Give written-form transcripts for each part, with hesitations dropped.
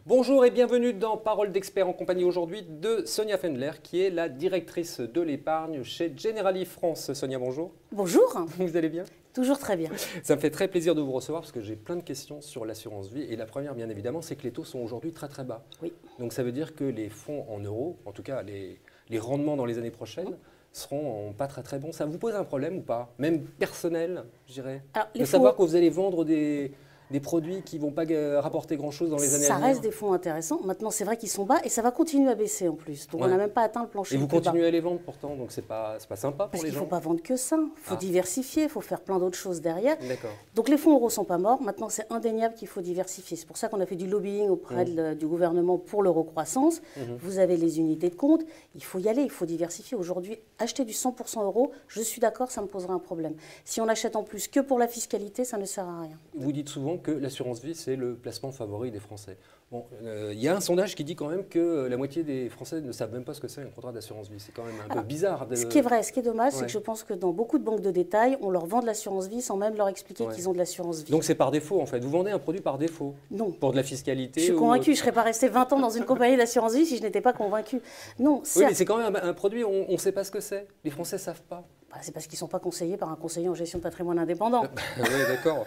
Bonjour et bienvenue dans Parole d'expert en compagnie aujourd'hui de Sonia Fendler qui est la directrice de l'épargne chez Generali France. Sonia, bonjour. Bonjour. Vous allez bien? Toujours très bien. Ça me fait très plaisir de vous recevoir parce que j'ai plein de questions sur l'assurance vie. Et la première, bien évidemment, c'est que les taux sont aujourd'hui très très bas. Oui. Donc ça veut dire que les fonds en euros, en tout cas les rendements dans les années prochaines, seront pas très très bons. Ça vous pose un problème ou pas? Même personnel, je dirais. De savoir que vous allez vendre des produits qui ne vont pas rapporter grand-chose dans les années à venir. Ça reste des fonds intéressants. Maintenant, c'est vrai qu'ils sont bas et ça va continuer à baisser en plus. Donc, on n'a même pas atteint le plancher. Et vous continuez à les vendre pourtant, donc c'est pas sympa pour les gens. Parce qu'il ne faut pas vendre que ça. Il faut diversifier, il faut faire plein d'autres choses derrière. D'accord. Donc, les fonds euros ne sont pas morts. Maintenant, c'est indéniable qu'il faut diversifier. C'est pour ça qu'on a fait du lobbying auprès du gouvernement pour l'eurocroissance. Vous avez les unités de compte. Il faut y aller, il faut diversifier. Aujourd'hui, acheter du 100% euros, je suis d'accord, ça me posera un problème. Si on achète en plus que pour la fiscalité, ça ne sert à rien. Vous dites souvent que l'assurance vie, c'est le placement favori des Français. Bon, y a un sondage qui dit quand même que la moitié des Français ne savent même pas ce que c'est un contrat d'assurance vie. C'est quand même un peu bizarre. Ce qui est vrai, ce qui est dommage, c'est que je pense que dans beaucoup de banques de détail, on leur vend de l'assurance vie sans même leur expliquer qu'ils ont de l'assurance vie. Donc c'est par défaut en fait. Vous vendez un produit par défaut? Non. Pour de la fiscalité? Je suis convaincue. Je ne serais pas restée 20 ans dans une compagnie d'assurance vie si je n'étais pas convacue. Non, oui, mais c'est quand même un produit, on ne sait pas ce que c'est. Les Français ne savent pas. C'est parce qu'ils ne sont pas conseillés par un conseiller en gestion de patrimoine indépendant. Oui, d'accord.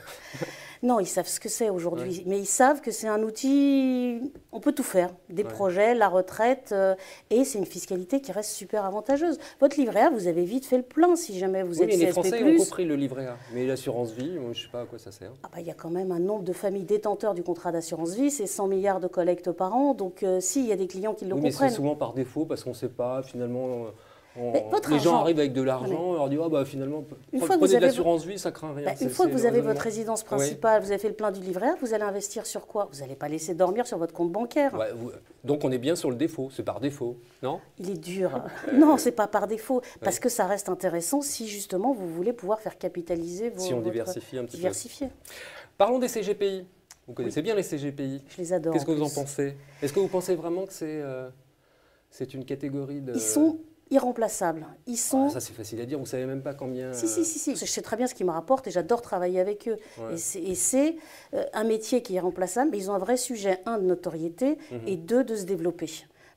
Non, ils savent ce que c'est aujourd'hui, mais ils savent que c'est un outil, on peut tout faire, des projets, la retraite, et c'est une fiscalité qui reste super avantageuse. Votre livret A, vous avez vite fait le plein si jamais vous êtes CSP+. Les Français ont compris le livret A, mais l'assurance vie, moi, je ne sais pas à quoi ça sert. Il y a quand même un nombre de familles détenteurs du contrat d'assurance vie, c'est 100 milliards de collectes par an, donc si, il y a des clients qui le comprennent. Mais c'est souvent par défaut, parce qu'on ne sait pas, finalement... les gens arrivent avec de l'argent, on leur dit finalement, prenez de l'assurance vie, ça craint rien. Une fois que vous avez votre résidence principale, vous avez fait le plein du livret A, vous allez investir sur quoi? Vous n'allez pas laisser dormir sur votre compte bancaire. Donc on est bien sur le défaut, c'est par défaut, non? Il est dur. Non, c'est pas par défaut, parce que ça reste intéressant si justement vous voulez pouvoir faire capitaliser vos... Si on diversifie un petit peu. Parlons des CGPI. Vous connaissez bien les CGPI. Je les adore. Qu'est-ce que vous en pensez? Est-ce que vous pensez vraiment que c'est une catégorie de... Ils sont irremplaçables. Ils sont... ça c'est facile à dire, vous ne savez même pas combien... Si. Je sais très bien ce qu'ils me rapportent et j'adore travailler avec eux. Et c'est un métier qui est irremplaçable, mais ils ont un vrai sujet, un, de notoriété, et deux, de se développer.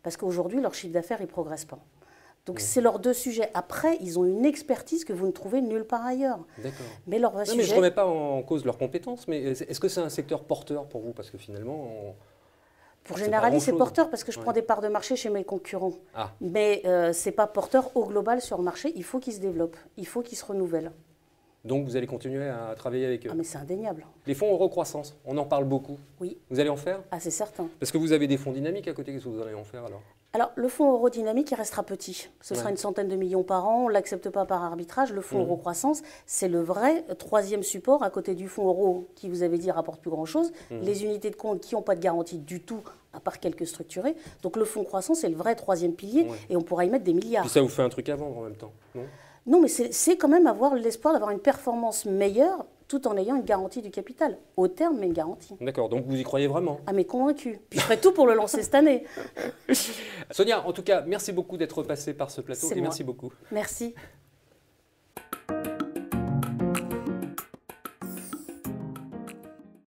Parce qu'aujourd'hui, leur chiffre d'affaires, il ne progresse pas. Donc c'est leurs deux sujets. Après, ils ont une expertise que vous ne trouvez nulle part ailleurs. D'accord. Mais leur vrai sujet... mais je ne remets pas en cause leurs compétences, mais est-ce que c'est un secteur porteur pour vous? Parce que finalement... Pour Generali, c'est porteur parce que je prends des parts de marché chez mes concurrents. Mais ce n'est pas porteur au global sur le marché. Il faut qu'ils se développent, il faut qu'ils se renouvellent. Donc vous allez continuer à travailler avec eux? Mais c'est indéniable. Les fonds eurocroissance, on en parle beaucoup. Oui. Vous allez en faire? C'est certain. Parce que vous avez des fonds dynamiques à côté, qu'est-ce que vous allez en faire alors? Alors, le fonds eurodynamique, il restera petit. Ce sera une centaine de millions par an. On ne l'accepte pas par arbitrage. Le fonds eurocroissance, c'est le vrai troisième support à côté du fonds euro qui, vous avez dit, rapporte plus grand-chose. Les unités de compte qui n'ont pas de garantie du tout, à part quelques structurés. Donc, le fonds croissance, c'est le vrai troisième pilier et on pourra y mettre des milliards. Puis ça vous fait un truc à vendre en même temps, non? Non, mais c'est quand même avoir l'espoir d'avoir une performance meilleure tout en ayant une garantie du capital. Au terme, mais une garantie. D'accord, donc vous y croyez vraiment? Mais convaincu. Puis je ferai tout pour le lancer cette année. Sonia, en tout cas, merci beaucoup d'être passée par ce plateau et merci beaucoup. Merci.